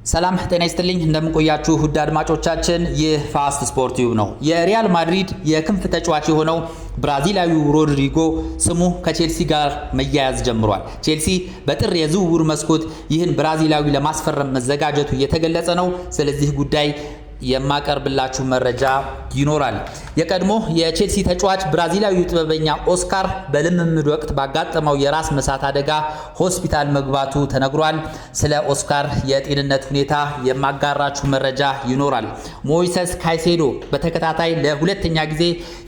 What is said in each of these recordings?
ሰላም ጤና ይስጥልኝ እንደምቆያችሁ ውድ አድማጮቻችን ይህ ፋስት ስፖርት ቲዩብ ነው። የሪያል ማድሪድ የክንፍ ተጫዋች የሆነው ብራዚላዊው ሮድሪጎ ስሙ ከቼልሲ ጋር መያያዝ ጀምሯል። ቼልሲ በጥር የዝውውር መስኮት ይህን ብራዚላዊ ለማስፈረም መዘጋጀቱ እየተገለጸ ነው። ስለዚህ ጉዳይ የማቀርብላችሁ መረጃ ይኖራል። የቀድሞ የቼልሲ ተጫዋች ብራዚላዊው ጥበበኛ ኦስካር በልምምድ ወቅት ባጋጠመው የራስ መሳት አደጋ ሆስፒታል መግባቱ ተነግሯል። ስለ ኦስካር የጤንነት ሁኔታ የማጋራችሁ መረጃ ይኖራል። ሞይሰስ ካይሴዶ በተከታታይ ለሁለተኛ ጊዜ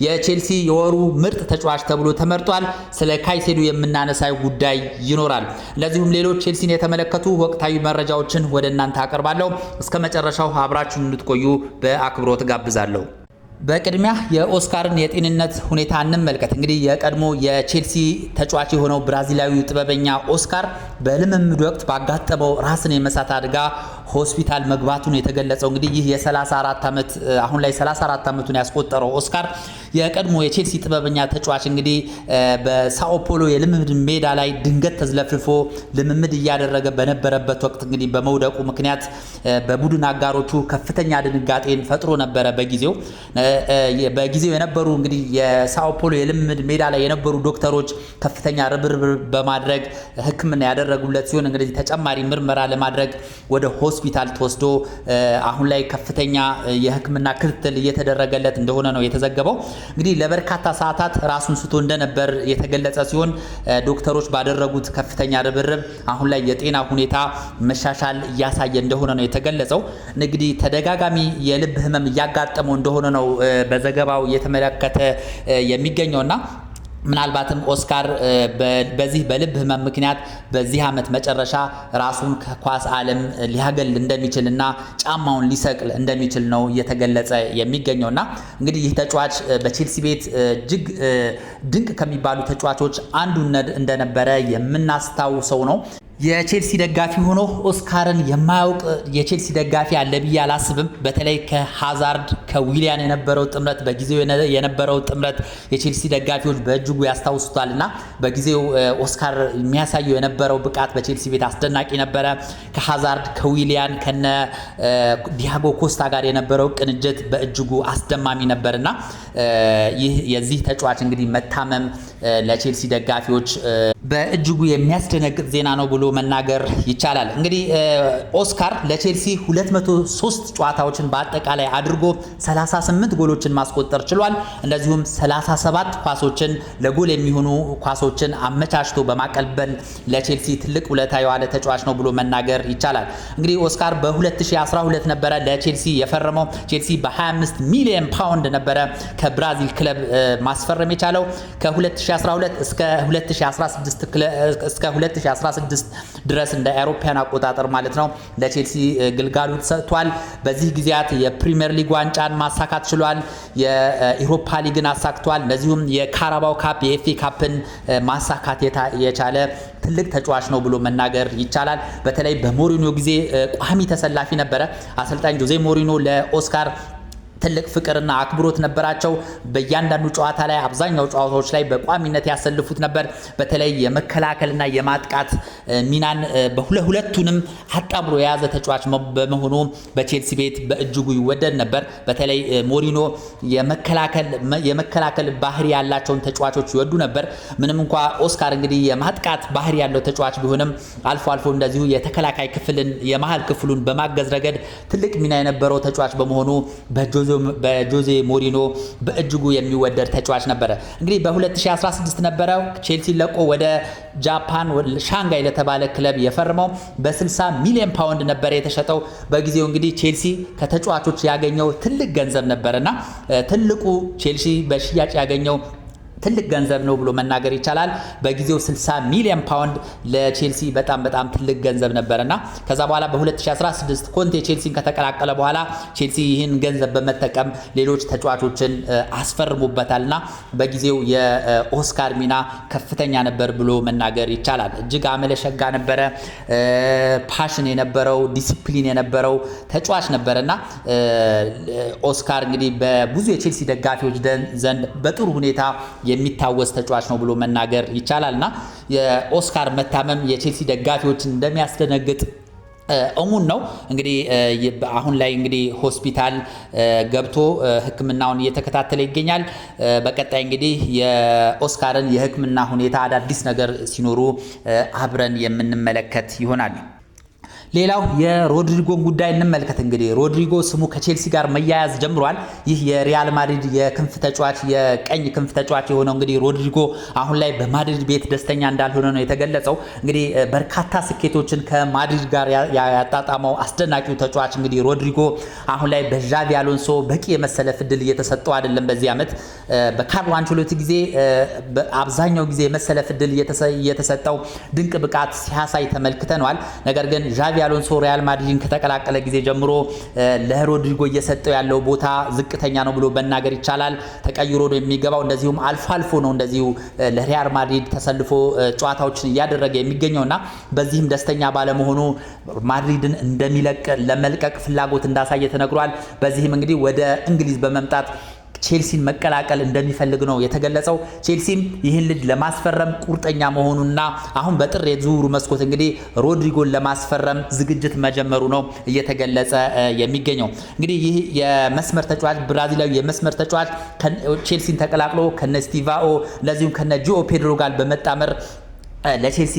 የቼልሲ የወሩ ምርጥ ተጫዋች ተብሎ ተመርጧል። ስለ ካይሴዶ የምናነሳው ጉዳይ ይኖራል። እንደዚሁም ሌሎች ቼልሲን የተመለከቱ ወቅታዊ መረጃዎችን ወደ እናንተ አቀርባለሁ። እስከ መጨረሻው አብራችሁ እንድትቆዩ በአክብሮት ጋብዛለሁ። በቅድሚያ የኦስካርን የጤንነት ሁኔታ እንመልከት። እንግዲህ የቀድሞ የቼልሲ ተጫዋች የሆነው ብራዚላዊው ጥበበኛ ኦስካር በልምምድ ወቅት ባጋጠመው ራስን የመሳት አደጋ ሆስፒታል መግባቱን የተገለጸው። እንግዲህ ይህ የ34 ዓመት አሁን ላይ 34 ዓመቱን ያስቆጠረው ኦስካር የቀድሞ የቼልሲ ጥበበኛ ተጫዋች እንግዲህ በሳኦ ፖሎ የልምምድ ሜዳ ላይ ድንገት ተዝለፍልፎ ልምምድ እያደረገ በነበረበት ወቅት እንግዲህ በመውደቁ ምክንያት በቡድን አጋሮቹ ከፍተኛ ድንጋጤን ፈጥሮ ነበረ። በጊዜው የነበሩ እንግዲህ የሳኦ ፖሎ የልምምድ ሜዳ ላይ የነበሩ ዶክተሮች ከፍተኛ ርብርብ በማድረግ ሕክምና ያደረጉለት ሲሆን እንግዲህ ተጨማሪ ምርመራ ለማድረግ ወደ ሆስፒታል ተወስዶ አሁን ላይ ከፍተኛ የሕክምና ክትትል እየተደረገለት እንደሆነ ነው የተዘገበው። እንግዲህ ለበርካታ ሰዓታት ራሱን ስቶ እንደነበር የተገለጸ ሲሆን ዶክተሮች ባደረጉት ከፍተኛ ርብርብ አሁን ላይ የጤና ሁኔታ መሻሻል እያሳየ እንደሆነ ነው የተገለጸው። እንግዲህ ተደጋጋሚ የልብ ህመም እያጋጠመው እንደሆነ ነው በዘገባው እየተመለከተ የሚገኘውና ምናልባትም ኦስካር በዚህ በልብ ህመም ምክንያት በዚህ ዓመት መጨረሻ ራሱን ከኳስ ዓለም ሊያገል እንደሚችልና ጫማውን ሊሰቅል እንደሚችል ነው እየተገለጸ የሚገኘውና እንግዲህ ይህ ተጫዋች በቼልሲ ቤት እጅግ ድንቅ ከሚባሉ ተጫዋቾች አንዱ እንደነበረ የምናስታውሰው ነው። የቼልሲ ደጋፊ ሆኖ ኦስካርን የማያውቅ የቼልሲ ደጋፊ አለ ብዬ አላስብም። በተለይ ከሃዛርድ ከዊሊያን የነበረው ጥምረት በጊዜው የነበረው ጥምረት የቼልሲ ደጋፊዎች በእጅጉ ያስታውሱታልና በጊዜው ኦስካር የሚያሳየው የነበረው ብቃት በቼልሲ ቤት አስደናቂ ነበረ። ከሃዛርድ ከዊሊያን ከነ ዲያጎ ኮስታ ጋር የነበረው ቅንጅት በእጅጉ አስደማሚ ነበርና ይህ የዚህ ተጫዋች እንግዲህ መታመም ለቼልሲ ደጋፊዎች በእጅጉ የሚያስደነግጥ ዜና ነው ብሎ መናገር ይቻላል። እንግዲህ ኦስካር ለቼልሲ 203 ጨዋታዎችን በአጠቃላይ አድርጎ 38 ጎሎችን ማስቆጠር ችሏል። እንደዚሁም 37 ኳሶችን ለጎል የሚሆኑ ኳሶችን አመቻችቶ በማቀበል ለቼልሲ ትልቅ ውለታ የዋለ ተጫዋች ነው ብሎ መናገር ይቻላል። እንግዲህ ኦስካር በ2012 ነበረ ለቼልሲ የፈረመው። ቼልሲ በ25 ሚሊዮን ፓውንድ ነበረ ከብራዚል ክለብ ማስፈረም የቻለው። ከ2012 እስከ 2016 ድረስ እንደ አውሮፓውያን አቆጣጠር ማለት ነው ለቼልሲ ግልጋሎት ሰጥቷል። በዚህ ጊዜያት የፕሪሚየር ሊግ ዋንጫን ማሳካት ችሏል። የኢሮፓ ሊግን አሳክቷል። እንደዚሁም የካራባው ካፕ የኤፍኤ ካፕን ማሳካት የቻለ ትልቅ ተጫዋች ነው ብሎ መናገር ይቻላል። በተለይ በሞሪኖ ጊዜ ቋሚ ተሰላፊ ነበረ። አሰልጣኝ ጆዜ ሞሪኖ ለኦስካር ትልቅ ፍቅርና አክብሮት ነበራቸው። በእያንዳንዱ ጨዋታ ላይ አብዛኛው ጨዋታዎች ላይ በቋሚነት ያሰልፉት ነበር። በተለይ የመከላከልና የማጥቃት ሚናን በሁለቱንም አጣምሮ የያዘ ተጫዋች በመሆኑ በቼልሲ ቤት በእጅጉ ይወደድ ነበር። በተለይ ሞሪኖ የመከላከል ባህሪ ያላቸውን ተጫዋቾች ይወዱ ነበር። ምንም እንኳ ኦስካር እንግዲህ የማጥቃት ባህሪ ያለው ተጫዋች ቢሆንም አልፎ አልፎ እንደዚሁ የተከላካይ ክፍልን የመሃል ክፍሉን በማገዝ ረገድ ትልቅ ሚና የነበረው ተጫዋች በመሆኑ በጆዜ ሞሪኖ በእጅጉ የሚወደድ ተጫዋች ነበረ። እንግዲህ በ2016 ነበረ ቼልሲ ለቆ ወደ ጃፓን ሻንጋይ ለተባለ ክለብ የፈረመው። በ60 ሚሊዮን ፓውንድ ነበረ የተሸጠው። በጊዜው እንግዲህ ቼልሲ ከተጫዋቾች ያገኘው ትልቅ ገንዘብ ነበርና ትልቁ ቼልሲ በሽያጭ ያገኘው ትልቅ ገንዘብ ነው ብሎ መናገር ይቻላል። በጊዜው 60 ሚሊዮን ፓውንድ ለቼልሲ በጣም ትልቅ ገንዘብ ነበርና ከዛ በኋላ በ2016 ኮንቴ ቼልሲን ከተቀላቀለ በኋላ ቼልሲ ይህን ገንዘብ በመጠቀም ሌሎች ተጫዋቾችን አስፈርሙበታልና በጊዜው የኦስካር ሚና ከፍተኛ ነበር ብሎ መናገር ይቻላል። እጅግ አመለሸጋ ነበረ። ፓሽን የነበረው ዲሲፕሊን የነበረው ተጫዋች ነበርና ኦስካር እንግዲህ በብዙ የቼልሲ ደጋፊዎች ዘንድ በጥሩ ሁኔታ የሚታወስ ተጫዋች ነው ብሎ መናገር ይቻላልና የኦስካር መታመም የቼልሲ ደጋፊዎችን እንደሚያስደነግጥ እሙን ነው። እንግዲህ አሁን ላይ እንግዲህ ሆስፒታል ገብቶ ሕክምናውን እየተከታተለ ይገኛል። በቀጣይ እንግዲህ የኦስካርን የሕክምና ሁኔታ አዳዲስ ነገር ሲኖሩ አብረን የምንመለከት ይሆናል። ሌላው የሮድሪጎን ጉዳይ እንመልከት። እንግዲህ ሮድሪጎ ስሙ ከቼልሲ ጋር መያያዝ ጀምሯል። ይህ የሪያል ማድሪድ የክንፍ ተጫዋች የቀኝ ክንፍ ተጫዋች የሆነው እንግዲህ ሮድሪጎ አሁን ላይ በማድሪድ ቤት ደስተኛ እንዳልሆነ ነው የተገለጸው። እንግዲህ በርካታ ስኬቶችን ከማድሪድ ጋር ያጣጣመው አስደናቂው ተጫዋች እንግዲህ ሮድሪጎ አሁን ላይ በዣቪ አሎንሶ በቂ የመሰለፍ ዕድል እየተሰጠው አይደለም። በዚህ ዓመት በካርሎ አንቸሎቲ ጊዜ አብዛኛው ጊዜ የመሰለፍ ዕድል እየተሰጠው ድንቅ ብቃት ሲያሳይ ተመልክተናል። ነገር ግን ዣቪ አሎንሶ ሪያል ማድሪድን ከተቀላቀለ ጊዜ ጀምሮ ለሮድሪጎ እየሰጠው ያለው ቦታ ዝቅተኛ ነው ብሎ መናገር ይቻላል። ተቀይሮ ነው የሚገባው። እንደዚሁም አልፎ አልፎ ነው እንደዚሁ ለሪያል ማድሪድ ተሰልፎ ጨዋታዎችን እያደረገ የሚገኘውና በዚህም ደስተኛ ባለመሆኑ ማድሪድን ለመልቀቅ ፍላጎት እንዳሳየ ተነግሯል። በዚህም እንግዲህ ወደ እንግሊዝ በመምጣት ቼልሲን መቀላቀል እንደሚፈልግ ነው የተገለጸው። ቼልሲም ይህን ልጅ ለማስፈረም ቁርጠኛ መሆኑና አሁን በጥር የዝውውሩ መስኮት እንግዲህ ሮድሪጎን ለማስፈረም ዝግጅት መጀመሩ ነው እየተገለጸ የሚገኘው። እንግዲህ ይህ የመስመር ተጫዋች ብራዚላዊ የመስመር ተጫዋች ቼልሲን ተቀላቅሎ ከነ ስቲቫኦ እንደዚሁም ከነ ጂኦ ፔድሮ ጋር በመጣመር ለቼልሲ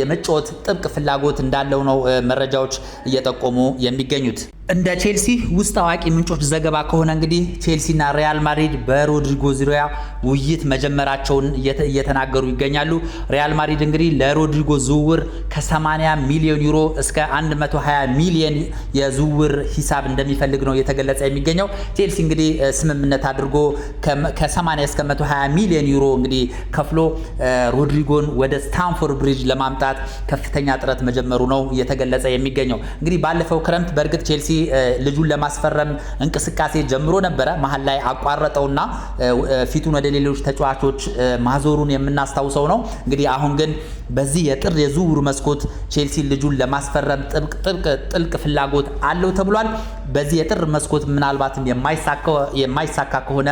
የመጫወት ጥብቅ ፍላጎት እንዳለው ነው መረጃዎች እየጠቆሙ የሚገኙት። እንደ ቼልሲ ውስጥ አዋቂ ምንጮች ዘገባ ከሆነ እንግዲህ ቼልሲና ሪያል ማድሪድ በሮድሪጎ ዙሪያ ውይይት መጀመራቸውን እየተናገሩ ይገኛሉ። ሪያል ማድሪድ እንግዲህ ለሮድሪጎ ዝውውር ከ80 ሚሊዮን ዩሮ እስከ 120 ሚሊዮን የዝውውር ሂሳብ እንደሚፈልግ ነው እየተገለጸ የሚገኘው። ቼልሲ እንግዲህ ስምምነት አድርጎ ከ80 እስከ 120 ሚሊዮን ዩሮ እንግዲህ ከፍሎ ሮድሪጎን ወደ ስታንፎርድ ብሪጅ ለማምጣት ከፍተኛ ጥረት መጀመሩ ነው እየተገለጸ የሚገኘው። እንግዲህ ባለፈው ክረምት በእርግጥ ቼልሲ ልጁን ለማስፈረም እንቅስቃሴ ጀምሮ ነበረ። መሀል ላይ አቋረጠውና ፊቱን ወደ ሌሎች ተጫዋቾች ማዞሩን የምናስታውሰው ነው። እንግዲህ አሁን ግን በዚህ የጥር የዝውውር መስኮት ቼልሲ ልጁን ለማስፈረም ጥልቅ ፍላጎት አለው ተብሏል። በዚህ የጥር መስኮት ምናልባትም የማይሳካ ከሆነ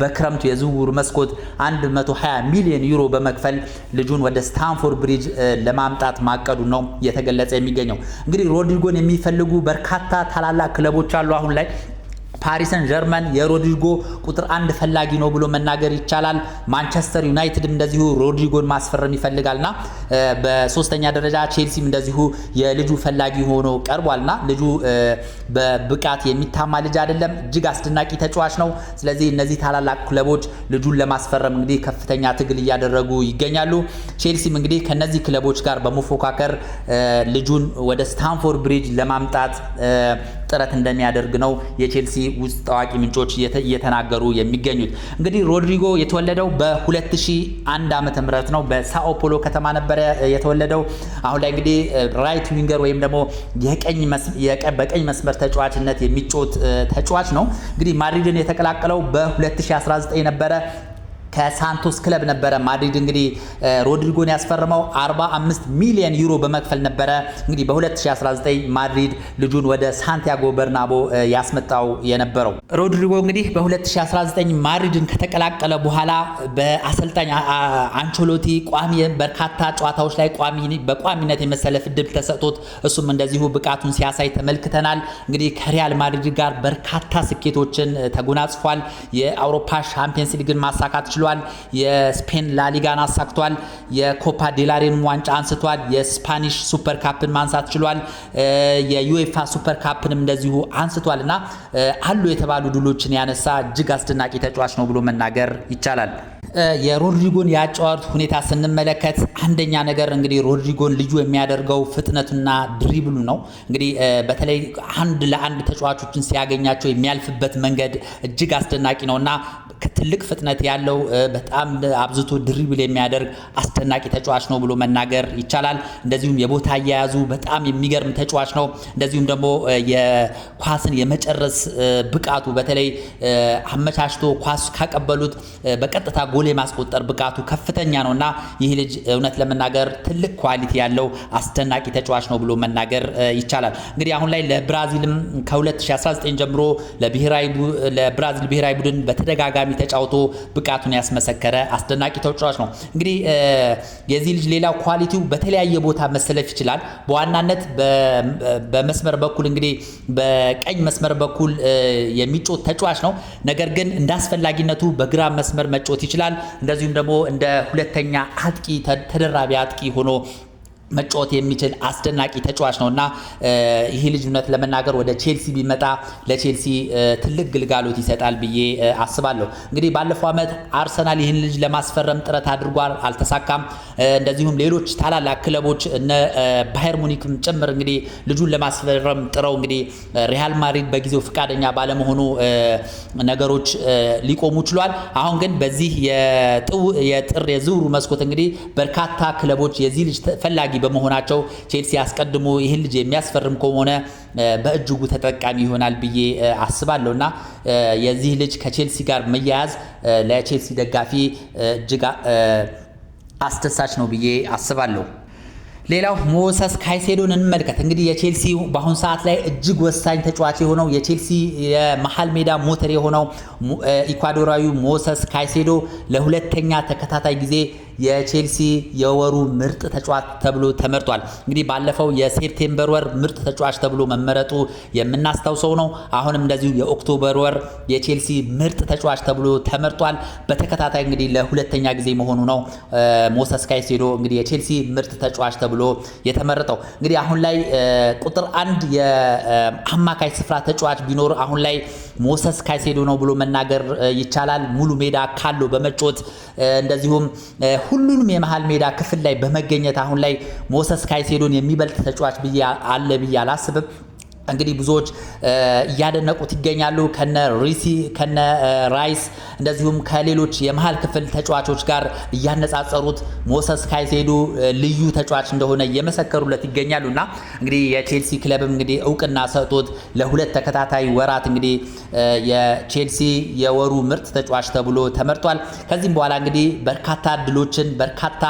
በክረምቱ የዝውውር መስኮት 120 ሚሊዮን ዩሮ በመክፈል ልጁን ወደ ስታንፎርድ ብሪጅ ለማምጣት ማቀዱ ነው እየተገለጸ የሚገኘው። እንግዲህ ሮድሪጎን የሚፈልጉ በርካታ ታላላቅ ክለቦች አሉ አሁን ላይ። ፓሪስ ሰን ጀርመን የሮድሪጎ ቁጥር 1 ፈላጊ ነው ብሎ መናገር ይቻላል። ማንቸስተር ዩናይትድም እንደዚሁ ሮድሪጎን ማስፈረም ይፈልጋልና በሶስተኛ ደረጃ ቼልሲም እንደዚሁ የልጁ ፈላጊ ሆኖ ቀርቧልና ልጁ በብቃት የሚታማ ልጅ አይደለም፣ እጅግ አስደናቂ ተጫዋች ነው። ስለዚህ እነዚህ ታላላቅ ክለቦች ልጁን ለማስፈረም እንግዲህ ከፍተኛ ትግል እያደረጉ ይገኛሉ። ቼልሲም እንግዲህ ከነዚህ ክለቦች ጋር በመፎካከር ልጁን ወደ ስታንፎርድ ብሪጅ ለማምጣት ጥረት እንደሚያደርግ ነው የቼልሲ ውስጥ ታዋቂ ምንጮች እየተናገሩ የሚገኙት። እንግዲህ ሮድሪጎ የተወለደው በ2001 ዓመተ ምህረት ነው። በሳኦ ፖሎ ከተማ ነበረ የተወለደው። አሁን ላይ እንግዲህ ራይት ዊንገር ወይም ደግሞ በቀኝ መስመር ተጫዋችነት የሚጫወት ተጫዋች ነው። እንግዲህ ማድሪድን የተቀላቀለው በ2019 ነበረ። ከሳንቶስ ክለብ ነበረ ማድሪድ እንግዲህ ሮድሪጎን ያስፈረመው 45 ሚሊዮን ዩሮ በመክፈል ነበረ። እንግዲህ በ2019 ማድሪድ ልጁን ወደ ሳንቲያጎ በርናቦ ያስመጣው የነበረው። ሮድሪጎ እንግዲህ በ2019 ማድሪድን ከተቀላቀለ በኋላ በአሰልጣኝ አንቸሎቲ በርካታ ጨዋታዎች ላይ በቋሚነት የመሰለፍ ዕድል ተሰጥቶት እሱም እንደዚሁ ብቃቱን ሲያሳይ ተመልክተናል። እንግዲህ ከሪያል ማድሪድ ጋር በርካታ ስኬቶችን ተጎናጽፏል። የአውሮፓ ሻምፒየንስ ሊግን ማሳካት ችሏል። የስፔን ላሊጋን አሳክቷል። የኮፓ ዴላሬን ዋንጫ አንስቷል። የስፓኒሽ ሱፐር ካፕን ማንሳት ችሏል። የዩኤፋ ሱፐር ካፕንም እንደዚሁ አንስቷልና አሉ የተባሉ ድሎችን ያነሳ እጅግ አስደናቂ ተጫዋች ነው ብሎ መናገር ይቻላል። የሮድሪጎን ያጫወት ሁኔታ ስንመለከት አንደኛ ነገር እንግዲህ ሮድሪጎን ልዩ የሚያደርገው ፍጥነቱና ድሪብሉ ነው። እንግዲህ በተለይ አንድ ለአንድ ተጫዋቾችን ሲያገኛቸው የሚያልፍበት መንገድ እጅግ አስደናቂ ነውና ትልቅ ፍጥነት ያለው በጣም አብዝቶ ድሪብል የሚያደርግ አስደናቂ ተጫዋች ነው ብሎ መናገር ይቻላል። እንደዚሁም የቦታ አያያዙ በጣም የሚገርም ተጫዋች ነው። እንደዚሁም ደግሞ የኳስን የመጨረስ ብቃቱ በተለይ አመቻችቶ ኳስ ካቀበሉት በቀጥታ ጎል የማስቆጠር ብቃቱ ከፍተኛ ነውና ይህ ልጅ እውነት ለመናገር ትልቅ ኳሊቲ ያለው አስደናቂ ተጫዋች ነው ብሎ መናገር ይቻላል። እንግዲህ አሁን ላይ ለብራዚልም ከ2019 ጀምሮ ለብራዚል ብሔራዊ ቡድን በተደጋጋሚ በተደጋጋሚ ተጫውቶ ብቃቱን ያስመሰከረ አስደናቂ ተጫዋች ነው። እንግዲህ የዚህ ልጅ ሌላው ኳሊቲው በተለያየ ቦታ መሰለፍ ይችላል። በዋናነት በመስመር በኩል እንግዲህ በቀኝ መስመር በኩል የሚጮት ተጫዋች ነው። ነገር ግን እንደ አስፈላጊነቱ በግራ መስመር መጮት ይችላል። እንደዚሁም ደግሞ እንደ ሁለተኛ አጥቂ ተደራቢ አጥቂ ሆኖ መጫወት የሚችል አስደናቂ ተጫዋች ነውና ይሄ ልጅ እውነት ለመናገር ወደ ቼልሲ ቢመጣ ለቼልሲ ትልቅ ግልጋሎት ይሰጣል ብዬ አስባለሁ። እንግዲህ ባለፈው ዓመት አርሰናል ይህን ልጅ ለማስፈረም ጥረት አድርጓል፣ አልተሳካም። እንደዚሁም ሌሎች ታላላቅ ክለቦች እነ ባየር ሙኒክም ጭምር እንግዲህ ልጁን ለማስፈረም ጥረው እንግዲህ ሪያል ማድሪድ በጊዜው ፍቃደኛ ባለመሆኑ ነገሮች ሊቆሙ ችሏል። አሁን ግን በዚህ የጥር የዝውውር መስኮት እንግዲህ በርካታ ክለቦች የዚህ ልጅ ፈላጊ በመሆናቸው ቼልሲ አስቀድሞ ይህን ልጅ የሚያስፈርም ከሆነ በእጅጉ ተጠቃሚ ይሆናል ብዬ አስባለሁና የዚህ ልጅ ከቼልሲ ጋር መያያዝ ለቼልሲ ደጋፊ እጅግ አስደሳች ነው ብዬ አስባለሁ። ሌላው ሞሰስ ካይሴዶን እንመልከት። እንግዲህ የቼልሲ በአሁን ሰዓት ላይ እጅግ ወሳኝ ተጫዋች የሆነው የቼልሲ የመሃል ሜዳ ሞተር የሆነው ኢኳዶራዊ ሞሰስ ካይሴዶ ለሁለተኛ ተከታታይ ጊዜ የቼልሲ የወሩ ምርጥ ተጫዋች ተብሎ ተመርጧል። እንግዲህ ባለፈው የሴፕቴምበር ወር ምርጥ ተጫዋች ተብሎ መመረጡ የምናስታውሰው ነው። አሁንም እንደዚሁ የኦክቶበር ወር የቼልሲ ምርጥ ተጫዋች ተብሎ ተመርጧል። በተከታታይ እንግዲህ ለሁለተኛ ጊዜ መሆኑ ነው ሞሰስ ካይሴዶ እንግዲህ የቼልሲ ምርጥ ተጫዋች ተብሎ የተመረጠው። እንግዲህ አሁን ላይ ቁጥር 1 የአማካይ ስፍራ ተጫዋች ቢኖር አሁን ላይ ሞሰስ ካይሴዶ ነው ብሎ መናገር ይቻላል። ሙሉ ሜዳ ካለው በመጮት እንደዚሁም ሁሉንም የመሃል ሜዳ ክፍል ላይ በመገኘት አሁን ላይ ሞሰስ ካይሴዶን የሚበልጥ ተጫዋች አለ ብዬ አላስብም። እንግዲህ ብዙዎች እያደነቁት ይገኛሉ ከነ ራይስ እንደዚሁም ከሌሎች የመሃል ክፍል ተጫዋቾች ጋር እያነጻጸሩት ሞሰስ ካይሴዶ ልዩ ተጫዋች እንደሆነ እየመሰከሩለት ይገኛሉና እንግዲህ የቼልሲ ክለብም እንግዲህ እውቅና ሰጥቶት ለሁለት ተከታታይ ወራት እንግዲህ የቼልሲ የወሩ ምርጥ ተጫዋች ተብሎ ተመርጧል። ከዚህም በኋላ እንግዲህ በርካታ ድሎችን በርካታ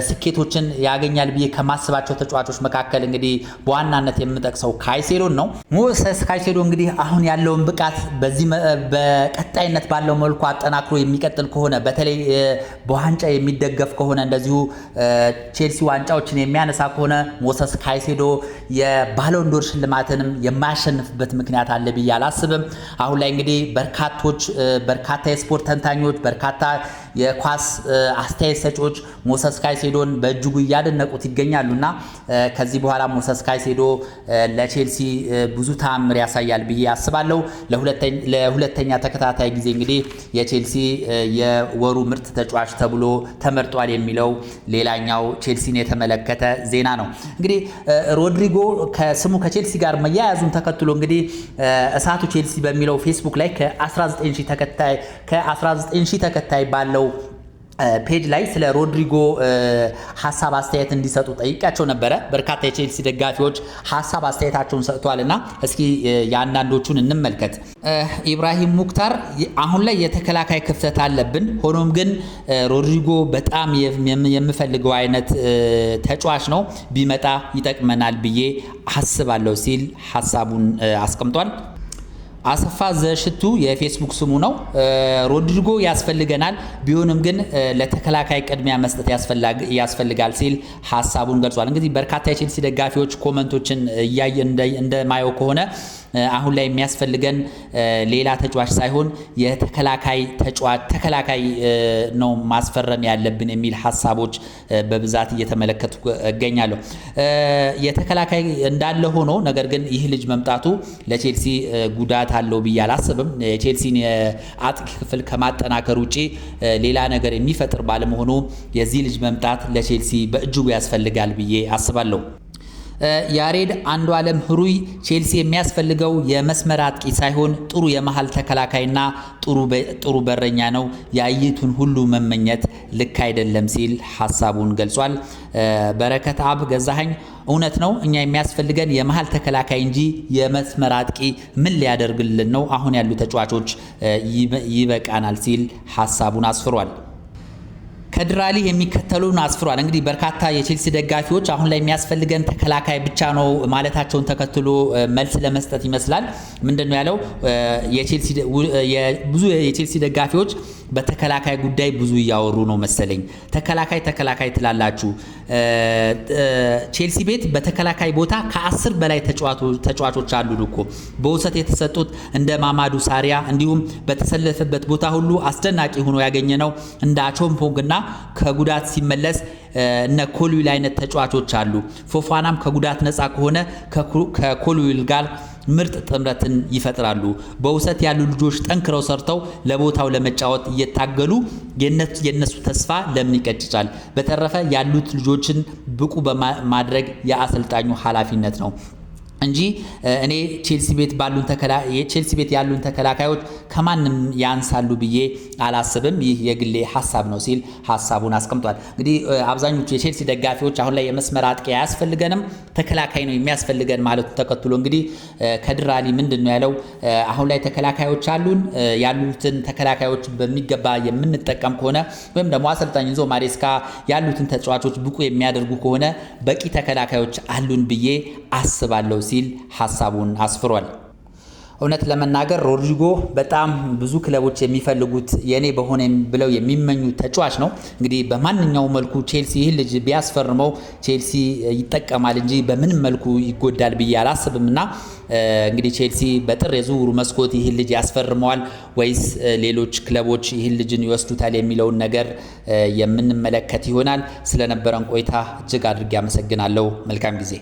ስኬቶችን ያገኛል ብዬ ከማስባቸው ተጫዋቾች መካከል እንግዲህ በዋናነት የምጠቅሰው ካይሴዶ ነው። ሞሰስ ካይሴዶ እንግዲህ አሁን ያለውን ብቃት በዚህ በቀጣይነት ባለው መልኩ አጠናክሮ የሚቀጥል ከሆነ በተለይ በዋንጫ የሚደገፍ ከሆነ እንደዚሁ ቼልሲ ዋንጫዎችን የሚያነሳ ከሆነ ሞሰስ ካይሴዶ የባሎን ዶር ሽልማትንም የማያሸንፍበት ምክንያት አለ ብዬ አላስብም። አሁን ላይ እንግዲህ በርካታ የስፖርት ተንታኞች በርካታ የኳስ አስተያየት ሰጪዎች ሞሰስ ካይሴዶን በእጅጉ እያደነቁት ይገኛሉና ከዚህ በኋላ ሞሰስ ካይሴዶ ለቼልሲ ብዙ ተአምር ያሳያል ብዬ አስባለሁ። ለሁለተኛ ተከታታይ ጊዜ እንግዲህ የቼልሲ የወሩ ምርጥ ተጫዋች ተብሎ ተመርጧል የሚለው ሌላኛው ቼልሲን የተመለከተ ዜና ነው። እንግዲህ ሮድሪጎ ከስሙ ከቼልሲ ጋር መያያዙን ተከትሎ እንግዲህ እሳቱ ቼልሲ በሚለው ፌስቡክ ላይ ከ19000 ተከታይ ባለው ፔጅ ላይ ስለ ሮድሪጎ ሐሳብ አስተያየት እንዲሰጡ ጠይቃቸው ነበረ። በርካታ የቼልሲ ደጋፊዎች ሐሳብ አስተያየታቸውን ሰጥቷልና እስኪ ያንዳንዶቹን እንመልከት። ኢብራሂም ሙክታር አሁን ላይ የተከላካይ ክፍተት አለብን፣ ሆኖም ግን ሮድሪጎ በጣም የምፈልገው አይነት ተጫዋች ነው፣ ቢመጣ ይጠቅመናል ብዬ አስባለሁ ሲል ሐሳቡን አስቀምጧል። አሰፋ ዘሽቱ የፌስቡክ ስሙ ነው። ሮድሪጎ ያስፈልገናል፣ ቢሆንም ግን ለተከላካይ ቅድሚያ መስጠት ያስፈልጋል ሲል ሐሳቡን ገልጿል። እንግዲህ በርካታ የቼልሲ ደጋፊዎች ኮመንቶችን እያየ እንደማየው ከሆነ አሁን ላይ የሚያስፈልገን ሌላ ተጫዋች ሳይሆን ተከላካይ ነው ማስፈረም ያለብን የሚል ሐሳቦች በብዛት እየተመለከቱ እገኛለሁ። የተከላካይ እንዳለ ሆኖ ነገር ግን ይህ ልጅ መምጣቱ ለቼልሲ ጉዳት አለው ብዬ አላስብም። የቼልሲን የአጥቂ ክፍል ከማጠናከር ውጪ ሌላ ነገር የሚፈጥር ባለመሆኑ የዚህ ልጅ መምጣት ለቼልሲ በእጅጉ ያስፈልጋል ብዬ አስባለሁ። ያሬድ አንዱ ዓለም ህሩይ ቼልሲ የሚያስፈልገው የመስመር አጥቂ ሳይሆን ጥሩ የመሃል ተከላካይና ጥሩ በረኛ ነው። የአይቱን ሁሉ መመኘት ልክ አይደለም ሲል ሐሳቡን ገልጿል። በረከት አብ ገዛኸኝ እውነት ነው፣ እኛ የሚያስፈልገን የመሃል ተከላካይ እንጂ የመስመር አጥቂ ምን ሊያደርግልን ነው? አሁን ያሉ ተጫዋቾች ይበቃናል ሲል ሐሳቡን አስፍሯል። ከድራሊ የሚከተሉን አስፍሯል። እንግዲህ በርካታ የቼልሲ ደጋፊዎች አሁን ላይ የሚያስፈልገን ተከላካይ ብቻ ነው ማለታቸውን ተከትሎ መልስ ለመስጠት ይመስላል። ምንድነው ያለው? ብዙ የቼልሲ ደጋፊዎች በተከላካይ ጉዳይ ብዙ እያወሩ ነው መሰለኝ። ተከላካይ ትላላችሁ። ቼልሲ ቤት በተከላካይ ቦታ ከ10 በላይ ተጫዋቾች አሉ እኮ በውሰት የተሰጡት እንደ ማማዱ ሳሪያ እንዲሁም በተሰለፈበት ቦታ ሁሉ አስደናቂ ሆኖ ያገኘነው እንደ አቾምፖንግና ከጉዳት ሲመለስ እነ ኮልዊል አይነት ተጫዋቾች አሉ። ፎፋናም ከጉዳት ነፃ ከሆነ ከኮልዊል ጋር ምርጥ ጥምረትን ይፈጥራሉ። በውሰት ያሉ ልጆች ጠንክረው ሰርተው ለቦታው ለመጫወት እየታገሉ የነሱ ተስፋ ለምን ይቀጭጫል? በተረፈ ያሉት ልጆችን ብቁ በማድረግ የአሰልጣኙ ኃላፊነት ነው እንጂ እኔ ቼልሲ ቤት ያሉን ተከላካዮች ከማንም ያንሳሉ ብዬ አላስብም። ይህ የግሌ ሐሳብ ነው ሲል ሐሳቡን አስቀምጧል። እንግዲህ አብዛኞቹ የቼልሲ ደጋፊዎች አሁን ላይ የመስመር አጥቂ አያስፈልገንም ተከላካይ ነው የሚያስፈልገን ማለቱ ተከትሎ እንግዲህ ከድራሊ ምንድነው ያለው? አሁን ላይ ተከላካዮች አሉን፣ ያሉትን ተከላካዮች በሚገባ የምንጠቀም ከሆነ ወይም ደግሞ አሰልጣኝ ኢንዞ ማሬስካ ያሉትን ተጫዋቾች ብቁ የሚያደርጉ ከሆነ በቂ ተከላካዮች አሉን ብዬ አስባለሁ ሲል ሐሳቡን አስፍሯል። እውነት ለመናገር ሮድሪጎ በጣም ብዙ ክለቦች የሚፈልጉት የኔ በሆነ ብለው የሚመኙት ተጫዋች ነው። እንግዲህ በማንኛውም መልኩ ቼልሲ ይህ ልጅ ቢያስፈርመው ቼልሲ ይጠቀማል እንጂ በምንም መልኩ ይጎዳል ብዬ አላስብምና እንግዲህ ቼልሲ በጥር የዝውውሩ መስኮት ይህ ልጅ ያስፈርመዋል ወይስ ሌሎች ክለቦች ይህ ልጅን ይወስዱታል የሚለውን ነገር የምንመለከት ይሆናል። ስለነበረን ቆይታ እጅግ አድርጌ አመሰግናለሁ። መልካም ጊዜ